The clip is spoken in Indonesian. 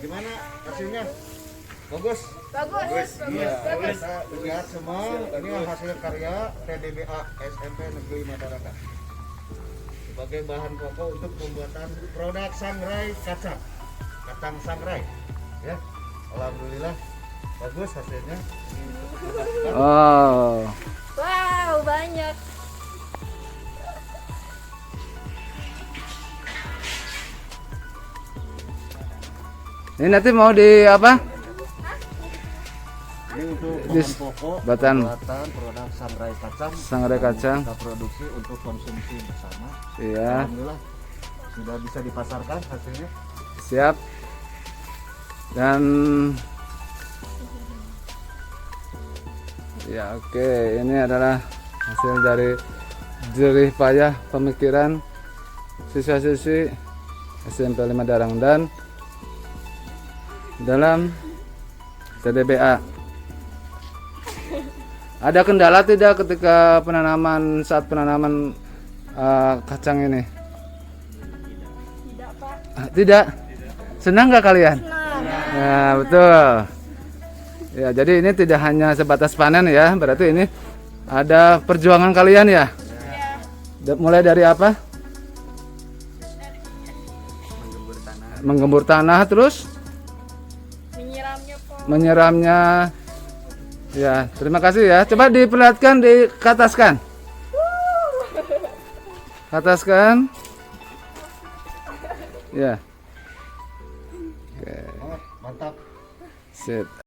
Gimana hasilnya? Bagus. Bagus. Kita lihat semua ini hasil karya TDBA SMP Negeri Masyarakat sebagai bahan pokok untuk pembuatan produk sangrai kacang, kacang sangrai. Ya, alhamdulillah bagus hasilnya. Oh. Wow, banyak. Ini nanti mau di apa? Ini untuk Dis- bahan pokok batan. pembuatan produk sangrai kacang. Sangrai kacang. Kita produksi untuk konsumsi bersama. Iya, Alhamdulillah sudah bisa dipasarkan hasilnya. siap. Dan ya oke, ini adalah hasil dari jerih payah pemikiran siswa-siswi SMP 5 Darang dan dalam TDBA. Ada kendala tidak ketika saat penanaman kacang ini? Tidak, Pak. Tidak. Senang nggak kalian? Senang. Nah, betul. Ya, jadi ini tidak hanya sebatas panen ya, berarti ini ada perjuangan kalian ya. Mulai dari apa? Menggembur tanah terus Menyiramnya, Pak. menyiramnya. Ya, terima kasih ya. Coba diperlihatkan, dikataskan. Kataskan. Ya. Oke, Oh, mantap. sip.